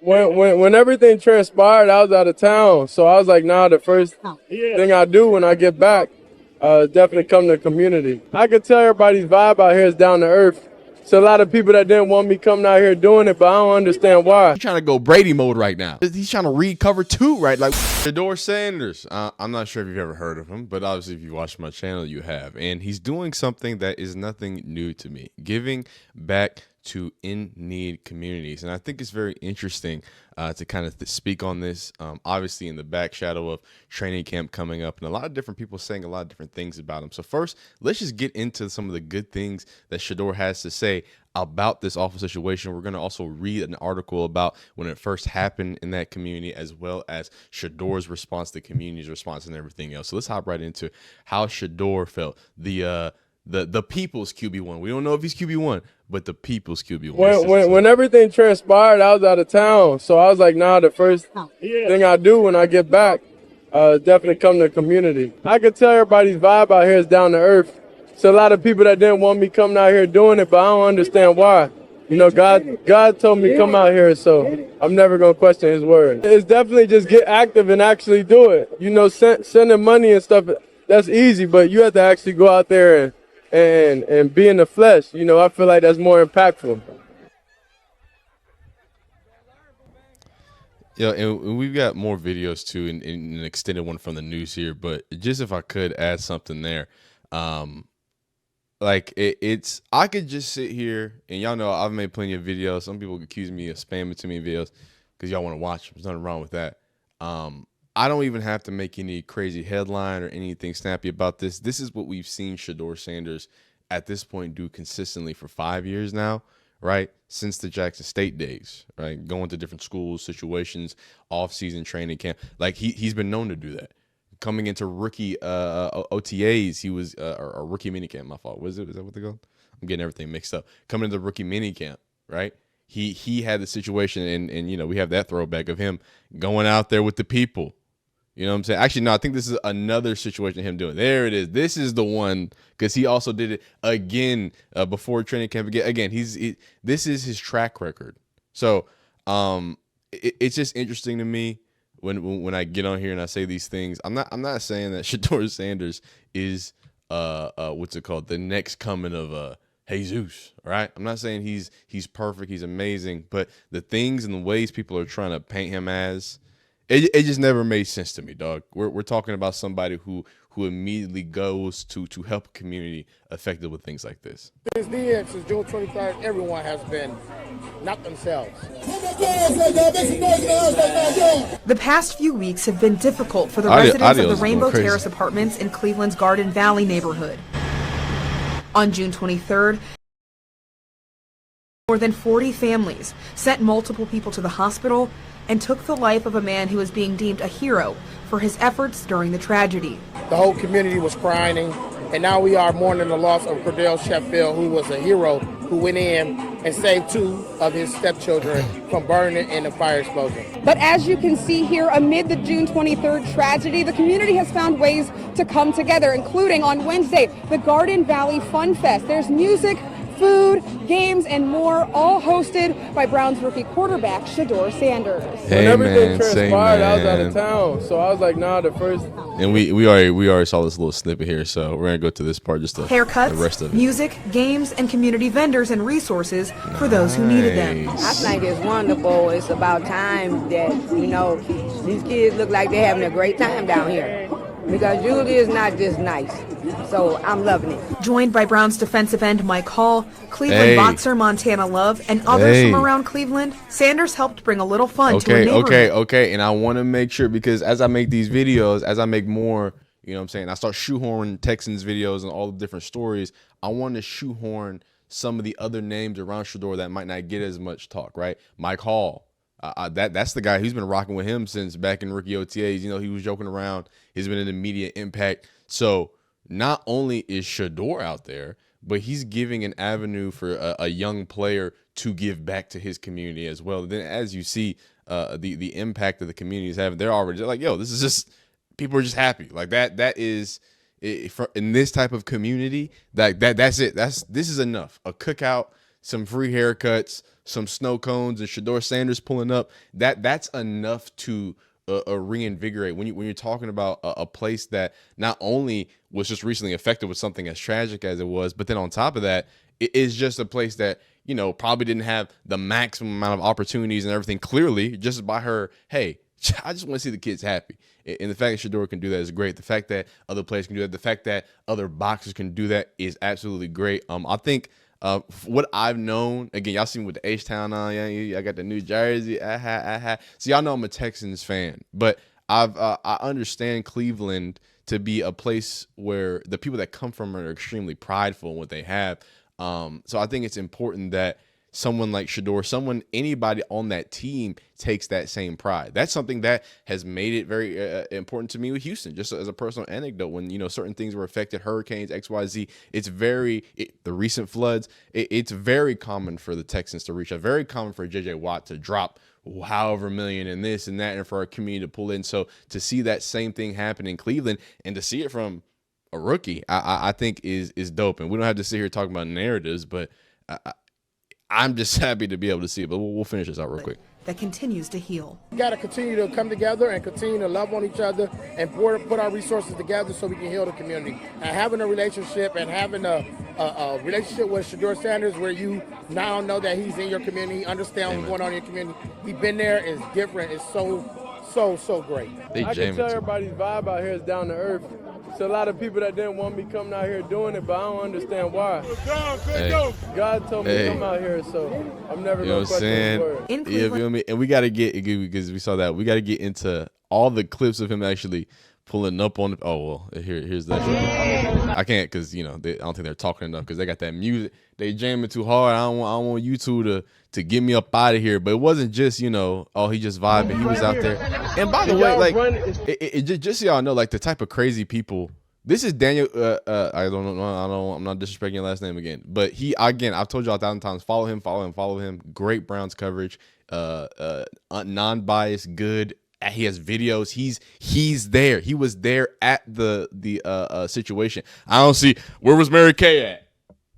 When everything transpired, I was out of town, so I was like, nah, the first thing I do when I get back, definitely come to the community. I could tell everybody's vibe out here is down to earth. So a lot of people that didn't want me coming out here doing it, but I don't understand why. He's trying to go Brady mode right now. He's trying to read cover 2, right? Like Shedeur Sanders. I'm not sure if you've ever heard of him, but obviously if you watch my channel, you have. And he's doing something that is nothing new to me. Giving back to in-need communities. And I think it's very interesting to kind of speak on this, obviously in the back shadow of training camp coming up and a lot of different people saying a lot of different things about him. So first, let's just get into some of the good things that Shedeur has to say about this awful situation. We're going to also read an article about when it first happened in that community, as well as Shedeur's response, the community's response, and everything else. So let's hop right into how Shedeur felt. The people's QB1. We don't know if he's QB1, but the people's QB1. When everything transpired, I was out of town, so I was like, nah, the first thing I do when I get back, definitely come to the community. I could tell everybody's vibe out here is down to earth. So a lot of people that didn't want me coming out here doing it, but I don't understand why. You know, God told me come out here, so I'm never gonna question His word. It's definitely just get active and actually do it. You know, sending money and stuff, that's easy, but you have to actually go out there and be in the flesh. You know, I feel like that's more impactful. Yeah, and we've got more videos too, and an extended one from the news here. But just if I could add something there, like it's I could just sit here and y'all know I've made plenty of videos. Some people accuse me of spamming too many videos because y'all want to watch them. There's nothing wrong with that. I don't even have to make any crazy headline or anything snappy about this. This is what we've seen Shedeur Sanders at this point do consistently for 5 years now, right? Since the Jackson State days, right? Going to different schools, situations, off-season training camp. Like he's been known to do that. Coming into rookie OTAs, he was or rookie minicamp. My fault. Is that what they call? I'm getting everything mixed up. Coming into rookie minicamp, right? He had the situation, and you know we have that throwback of him going out there with the people. You know what I'm saying? Actually, no, I think this is another situation of him doing. There it is. This is the one because he also did it again before training camp. Again, this is his track record. So it's just interesting to me when I get on here and I say these things. I'm not saying that Shedeur Sanders is what's it called, the next coming of Jesus, right? I'm not saying he's perfect, he's amazing, but the things and the ways people are trying to paint him as, it just never made sense to me, dog. We're talking about somebody who immediately goes to help a community affected with things like this. Since June 23rd, everyone has been not themselves. The past few weeks have been difficult for the residents of the Rainbow Terrace apartments in Cleveland's Garden Valley neighborhood. On June 23rd, more than 40 families sent multiple people to the hospital and took the life of a man who was being deemed a hero for his efforts during the tragedy. The whole community was crying, and now we are mourning the loss of Cordell Sheffield, who was a hero who went in and saved 2 of his stepchildren from burning in a fire explosion. But as you can see here, amid the June 23rd tragedy, the community has found ways to come together, including on Wednesday, the Garden Valley Fun Fest. There's music, food, games, and more, all hosted by Browns rookie quarterback Shedeur Sanders. When everything transpired, I was out of town, so I was like, nah, the first. And we already saw this little snippet here, so we're gonna go to this part just to haircuts, the rest of it. Music, games, and community vendors and resources for those who needed them. I think it's wonderful. It's about time that, you know, these kids look like they're having a great time down here. Because usually it's not just nice. So I'm loving it. Joined by Browns defensive end Mike Hall, Cleveland boxer Montana Love, and others from around Cleveland, Sanders helped bring a little fun to a neighborhood. Okay. And I want to make sure, because as I make these videos, as I make more, you know what I'm saying, I start shoehorning Texans videos and all the different stories, I want to shoehorn some of the other names around Shedeur that might not get as much talk, right? Mike Hall. That's the guy who's been rocking with him since back in rookie OTAs. You know, he was joking around. He's been an immediate impact. So not only is Shedeur out there, but he's giving an avenue for a young player to give back to his community as well. Then as you see the impact that the community is having, they're already like, yo, this is just, people are just happy. Like that is, in this type of community, that's it. This is enough. A cookout some free haircuts, some snow cones, and Shedeur Sanders pulling up. That's enough to reinvigorate when you're talking about a place that not only was just recently affected with something as tragic as it was, but then on top of that, it is just a place that, you know, probably didn't have the maximum amount of opportunities and everything. Clearly, just by her, hey, I just want to see the kids happy. And the fact that Shedeur can do that is great. The fact that other players can do that, the fact that other boxers can do that is absolutely great. I think what I've known, again, y'all seen with the H-Town on, yeah, I got the New Jersey, So y'all know I'm a Texans fan, but I understand Cleveland to be a place where the people that come from are extremely prideful in what they have. So I think it's important that someone like Shedeur, anybody on that team takes that same pride. That's something that has made it very important to me with Houston, just as a personal anecdote. When, you know, certain things were affected, hurricanes, XYZ, the recent floods, it's very common for the Texans to reach out, very common for JJ Watt to drop however million and this and that, and for our community to pull in. So to see that same thing happen in Cleveland and to see it from a rookie, I think is dope. And we don't have to sit here talking about narratives, but I'm just happy to be able to see it. But we'll finish this out real quick. That continues to heal. We got to continue to come together and continue to love on each other and put our resources together so we can heal the community. And having a relationship and having a relationship with Shedeur Sanders where you now know that he's in your community, understand what's going on in your community. He's been there, is different. It's so great. I can tell everybody's vibe out here is down to earth. So a lot of people that didn't want me coming out here doing it, but I don't understand why. Hey. God told me to come out here, so I'm never going to question his word. You feel me? And we got to get, because we saw that, we got to get into all the clips of him actually pulling up on the, here's that. I can't, because, you know, I don't think they're talking enough because they got that music. They jamming too hard. I don't want you two to get me up out of here. But it wasn't just, you know, he just vibing. He was out there. And by the way, like, just so y'all know, like, the type of crazy people. This is Daniel. I don't know. I'm not disrespecting your last name again. But I've told y'all 1,000 times, follow him. Great Browns coverage. Non-biased, good. He has videos. He's there. He was there at the situation. I don't see, where was Mary Kay at?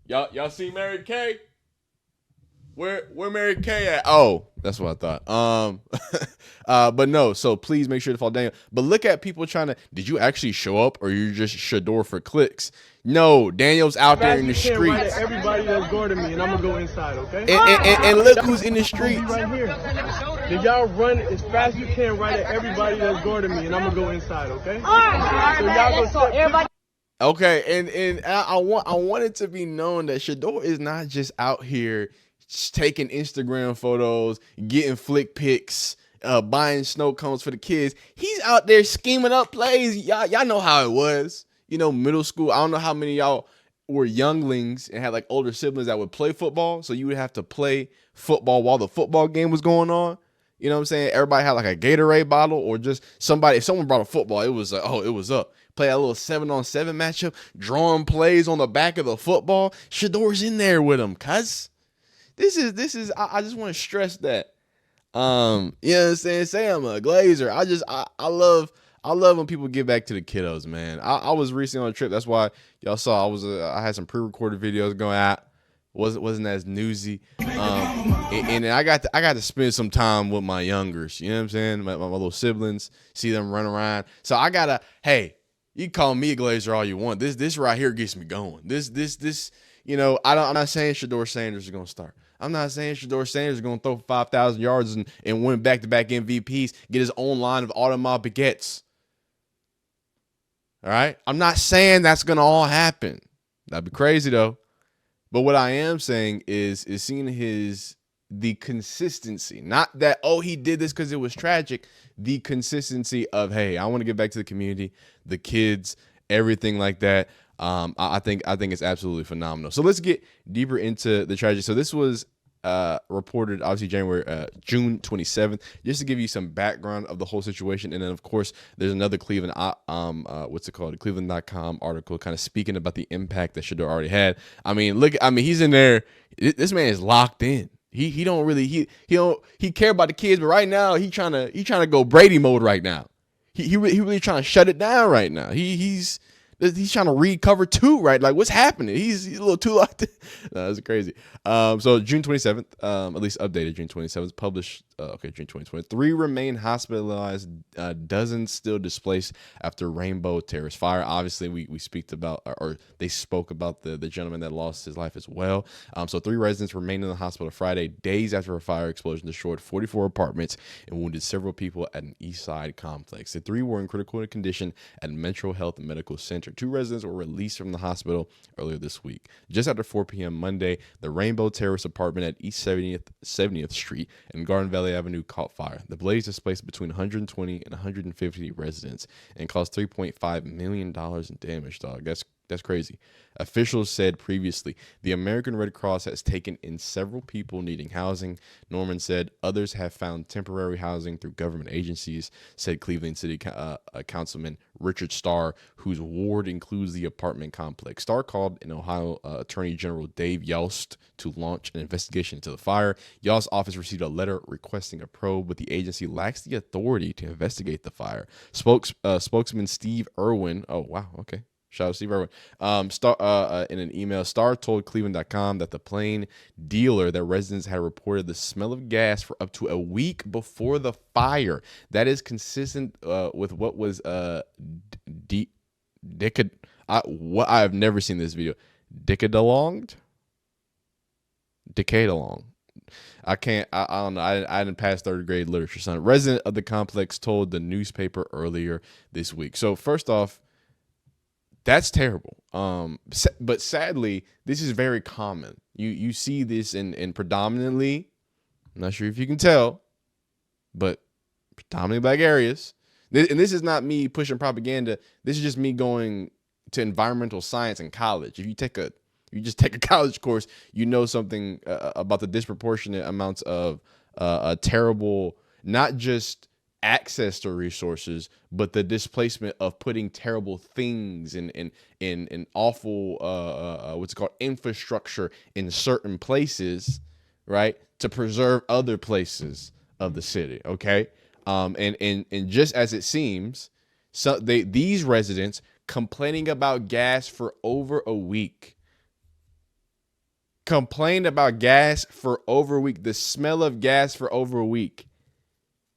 Y'all see Mary Kay? Where Mary Kay at? Oh, that's what I thought. But no, so please make sure to follow Daniel. But look at people trying to, did you actually show up or you're just Shedeur for clicks? No, Daniel's out there in the streets. Right at everybody that's going to me, and I'm going to go inside, okay? And look who's in the streets. Right here. Did y'all run as fast as you can right at everybody that's going to me, and I'm going to go inside, okay? So y'all go Okay, and I want it to be known that Shedeur is not just out here taking Instagram photos, getting flick pics, buying snow cones for the kids. He's out there scheming up plays. Y'all know how it was. You know, middle school. I don't know how many of y'all were younglings and had like older siblings that would play football. So you would have to play football while the football game was going on. You know what I'm saying? Everybody had like a Gatorade bottle, or just if someone brought a football, it was like, it was up. Play a little 7-on-7 matchup, drawing plays on the back of the football. Shedeur's in there with him, cuz. This is I just want to stress that. You know what I'm saying? Say I'm a Glazer. I love when people get back to the kiddos, man. I was recently on a trip. That's why y'all saw I had some pre-recorded videos going out. Wasn't as newsy. And I got to spend some time with my youngers. You know what I'm saying? My little siblings, see them run around. So I gotta, hey, you can call me a Glazer all you want. This right here gets me going. This, you know, I'm not saying Shedeur Sanders is gonna start. I'm not saying Shedeur Sanders is going to throw 5,000 yards and win back-to-back MVPs, get his own line of Audemars Baguettes. All right? I'm not saying that's going to all happen. That'd be crazy, though. But what I am saying is seeing the consistency. Not that, he did this because it was tragic. The consistency of, hey, I want to get back to the community, the kids, everything like that. I think it's absolutely phenomenal. So let's get deeper into the tragedy. So this was reported obviously June 27th, just to give you some background of the whole situation. And then of course there's another Cleveland Cleveland.com article kind of speaking about the impact that Shedeur already had. He's in there. This man is locked in. He don't really he care about the kids, but right now he trying to go Brady mode right now. He really trying to shut it down right now. This He's trying to read cover 2, right? Like, what's happening? He's a little too locked in. No, that's crazy. So June 27th, at least updated June 27th, published, June 2020. 3 remain hospitalized, dozens still displaced after Rainbow Terrace fire. Obviously, we speak about, or they spoke about the gentleman that lost his life as well. So 3 residents remained in the hospital Friday, days after a fire explosion destroyed 44 apartments and wounded several people at an East Side complex. The 3 were in critical condition at Metro Health Medical Center. 2 residents were released from the hospital earlier this week. Just after 4 p.m. Monday, the Rainbow Terrace apartment at East 70th Street and Garden Valley Avenue caught fire. The blaze displaced between 120 and 150 residents and caused $3.5 million in damage, dog. That's crazy. Officials said previously, the American Red Cross has taken in several people needing housing. Norman said others have found temporary housing through government agencies, said Cleveland City Councilman Richard Starr, whose ward includes the apartment complex. Starr called in Ohio Attorney General Dave Yost to launch an investigation into the fire. Yost's office received a letter requesting a probe, but the agency lacks the authority to investigate the fire. Spokesman Steve Irwin, oh, wow, okay. Shout out to Steve Irwin. In an email, Starr told Cleveland.com that the plane dealer that residents had reported the smell of gas for up to a week before the fire. That is consistent with what was what I've never seen this video. Decadalonged. I don't know. I didn't pass 3rd grade literature, son. A resident of the complex told the newspaper earlier this week. So first off, that's terrible. But sadly, this is very common. You see this in predominantly, I'm not sure if you can tell, but predominantly black areas. And this is not me pushing propaganda. This is just me going to environmental science in college. If you just take a college course, you know something about the disproportionate amounts of a terrible, not just access to resources, but the displacement of putting terrible things in awful what's called infrastructure in certain places, right, to preserve other places of the city. Okay, and just as it seems, these residents complaining about gas for over a week. Complained about gas for over a week, the smell of gas for over a week,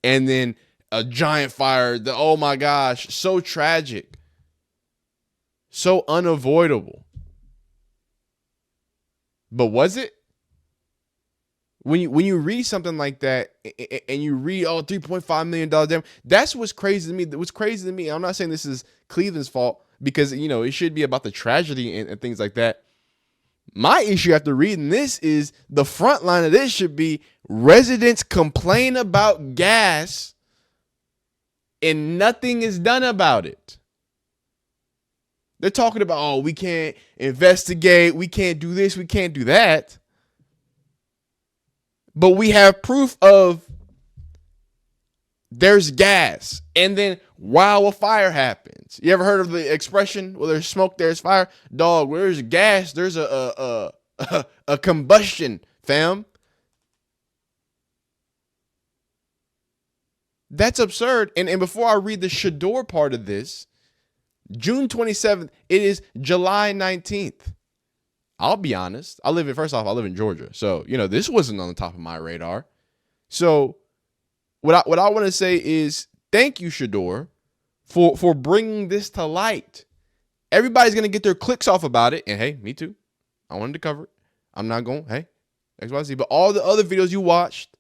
and then a giant fire. Oh my gosh, so tragic, so unavoidable. But was it? When you read something like that and you read $3.5 million damage, that's what's crazy to me. What's crazy to me, I'm not saying this is Cleveland's fault, because it should be about the tragedy and things like that. My issue after reading this is the front line of this should be residents complain about gas and nothing is done about it. They're talking about, we can't investigate, we can't do this, we can't do that. But we have proof of there's gas. And then while a fire happens, you ever heard of the expression, well, there's smoke, there's fire? Dog, where there's gas, there's a combustion, fam. That's absurd. And before I read the Shedeur part of this, June 27th, it is July 19th. I'll be honest. I live in Georgia. So, this wasn't on the top of my radar. So what I want to say is thank you, Shedeur, for bringing this to light. Everybody's going to get their clicks off about it. And hey, me too. I wanted to cover it. I'm not going, hey, XYZ. But all the other videos you watched,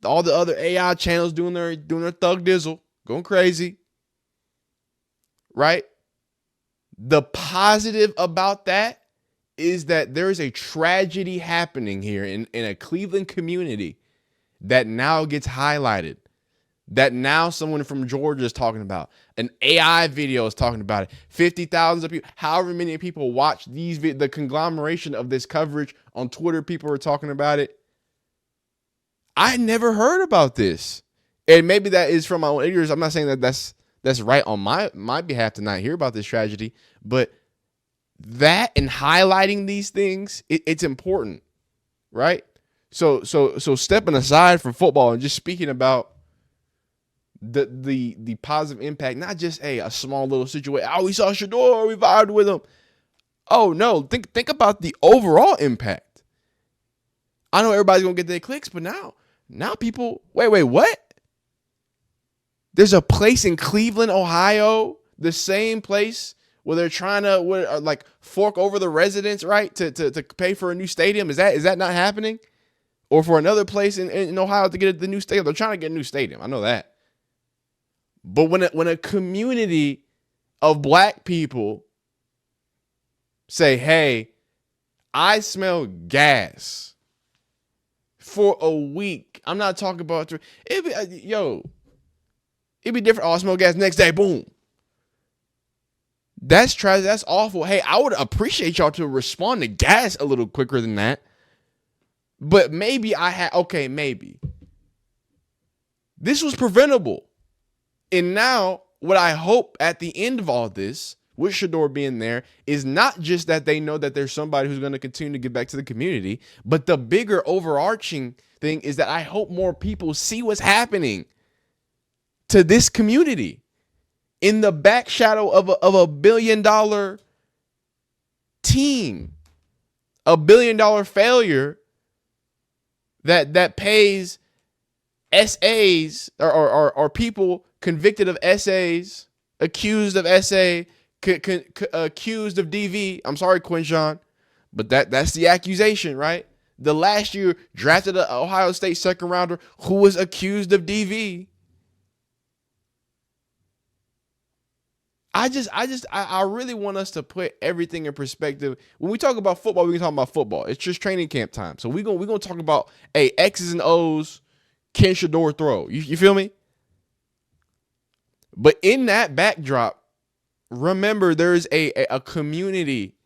all the other AI channels doing their thug dizzle, going crazy, right? The positive about that is that there is a tragedy happening here in a Cleveland community that now gets highlighted, that now someone from Georgia is talking about. An AI video is talking about it. 50,000 people, however many people watch the conglomeration of this coverage on Twitter, people are talking about it. I never heard about this. And maybe that is from my own ignorance. I'm not saying that that's right on my behalf to not hear about this tragedy, but that and highlighting these things, it's important, right? So stepping aside from football and just speaking about the positive impact, not just a small little situation. Oh, we saw Shedeur, we vibed with him. Oh no, think about the overall impact. I know everybody's gonna get their clicks, but now people, wait, what? There's a place in Cleveland, Ohio, the same place where they're trying to like fork over the residents, right, to pay for a new stadium. Is that not happening? Or for another place in Ohio to get the new stadium. They're trying to get a new stadium. I know that. But when a community of black people say, hey, I smell gas for a week. I'm not talking about it'd be different. Oh, I smell gas next day. Boom. That's tragic. That's awful. Hey, I would appreciate y'all to respond to gas a little quicker than that. But maybe maybe. This was preventable. And now, what I hope at the end of all this, with Shedeur being there, is not just that they know that there's somebody who's going to continue to give back to the community, but the bigger overarching thing is that I hope more people see what's happening to this community in the back shadow of a $1 billion team, a $1 billion failure that pays SAs or people convicted of SAs, accused of SA, accused of DV. I'm sorry, Quinshon, but that's the accusation, right? The last year drafted an Ohio State second rounder who was accused of DV. I really want us to put everything in perspective. When we talk about football, we can talk about football. It's just training camp time. So we're gonna talk about X's and O's, can Shedeur throw? You feel me? But in that backdrop, remember there's a community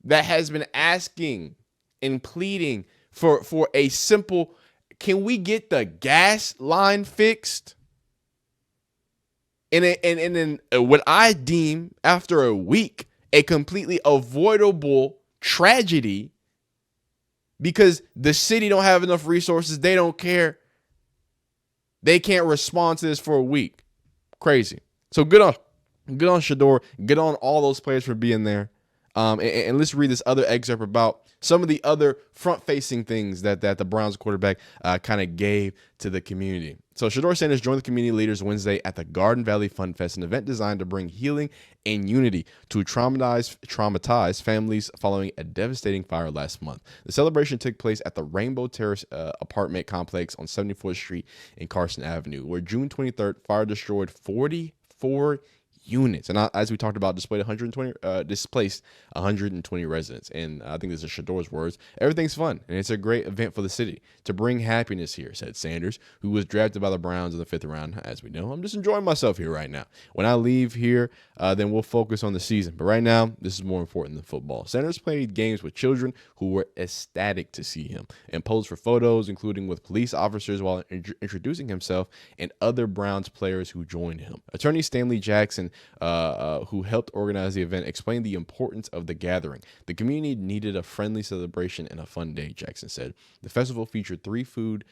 that has been asking and pleading for a simple, can we get the gas line fixed? And then what I deem, after a week, a completely avoidable tragedy because the city don't have enough resources. They don't care. They can't respond to this for a week. Crazy. So good on Shedeur. Good on all those players for being there. And let's read this other excerpt about some of the other front-facing things that the Browns quarterback kind of gave to the community. So Shedeur Sanders joined the community leaders Wednesday at the Garden Valley Fun Fest, an event designed to bring healing and unity to traumatized families following a devastating fire last month. The celebration took place at the Rainbow Terrace apartment complex on 74th Street and Carson Avenue, where June 23rd, fire destroyed 44 units, and as we talked about, displaced 120 residents. And I think this is Shedeur's words. Everything's fun, and it's a great event for the city to bring happiness here, said Sanders, who was drafted by the Browns in the 5th round. As we know, I'm just enjoying myself here right now. When I leave here, then we'll focus on the season. But right now, this is more important than football. Sanders played games with children who were ecstatic to see him and posed for photos, including with police officers, while introducing himself and other Browns players who joined him. Attorney Stanley Jackson, who helped organize the event, explained the importance of the gathering. The community needed a friendly celebration and a fun day, Jackson said. The festival featured free food,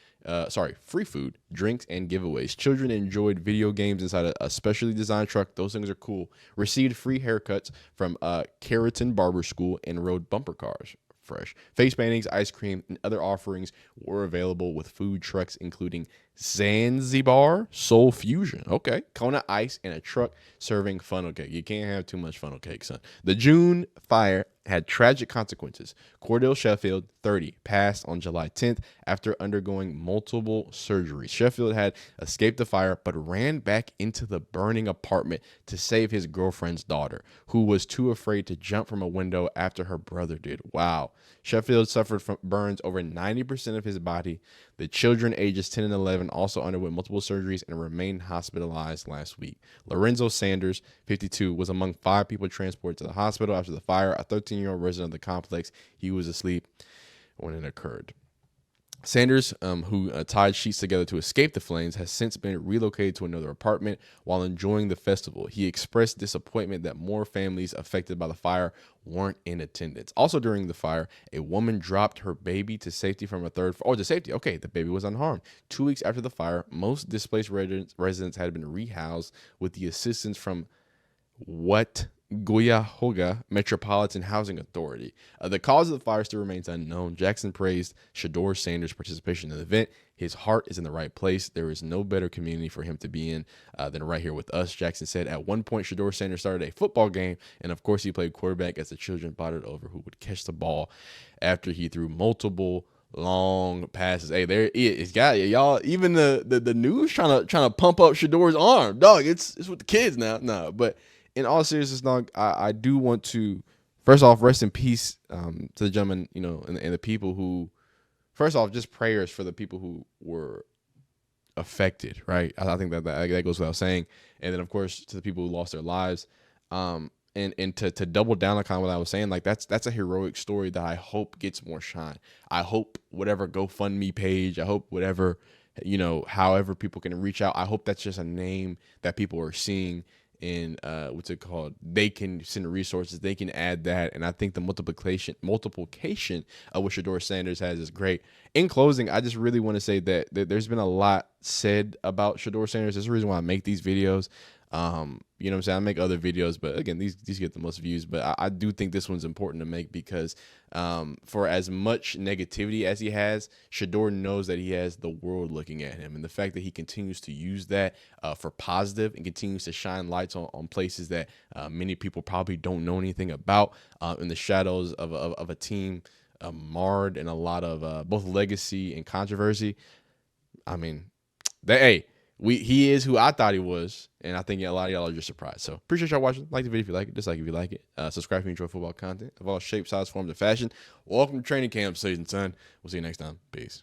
drinks, and giveaways. Children enjoyed video games inside a specially designed truck. Those things are cool. Received free haircuts from Keratin Barber School and rode bumper cars. Fresh face paintings, ice cream, and other offerings were available with food trucks, including Zanzibar Soul Fusion, Kona Ice, and a truck serving funnel cake. You can't have too much funnel cake, son. The June fire had tragic consequences. Cordell Sheffield, 30, passed on July 10th after undergoing multiple surgeries. Sheffield had escaped the fire but ran back into the burning apartment to save his girlfriend's daughter, who was too afraid to jump from a window after her brother did. Wow. Sheffield suffered from burns over 90% of his body. The children ages 10 and 11 also underwent multiple surgeries and remained hospitalized last week. Lorenzo Sanders, 52, was among 5 people transported to the hospital after the fire. A 13-year-old resident of the complex, he was asleep when it occurred. Sanders, who tied sheets together to escape the flames, has since been relocated to another apartment while enjoying the festival. He expressed disappointment that more families affected by the fire weren't in attendance. Also during the fire, a woman dropped her baby to safety from a third floor. Oh, to safety. Okay, the baby was unharmed. 2 weeks after the fire, most displaced residents had been rehoused with the assistance from Cuyahoga Metropolitan Housing Authority. The cause of the fire still remains unknown. Jackson praised Shedeur Sanders' participation in the event. His heart is in the right place. There is no better community for him to be in than right here with us, Jackson said. At one point, Shedeur Sanders started a football game, and of course, he played quarterback as the children bonded over who would catch the ball after he threw multiple long passes. Hey, there it is, got it, y'all. Even the news trying to pump up Shadeur's arm, dog. It's with the kids now, no, but. In all seriousness, dog, I do want to, first off, rest in peace to the gentleman, you know, and the people who, first off, just prayers for the people who were affected, right? I think that goes without saying. And then, of course, to the people who lost their lives. And to double down on kind of what I was saying, like that's a heroic story that I hope gets more shine. I hope whatever GoFundMe page, I hope whatever, you know, however people can reach out, I hope that's just a name that people are seeing. And what's it called? They can send resources. They can add that, and I think the multiplication of what Shedeur Sanders has is great. In closing, I just really want to say that there's been a lot said about Shedeur Sanders. There's a reason why I make these videos. You know what I'm saying? I make other videos, but again, these get the most views. But I do think this one's important to make because for as much negativity as he has, Shedeur knows that he has the world looking at him. And the fact that he continues to use that for positive and continues to shine lights on places that many people probably don't know anything about in the shadows of a team marred in a lot of both legacy and controversy. I mean, he is who I thought he was, and I think a lot of y'all are just surprised. So appreciate y'all watching. Like the video if you like it, dislike if you like it. Subscribe if you enjoy football content of all shapes, sizes, forms, and fashion. Welcome to training camp season, son. We'll see you next time. Peace.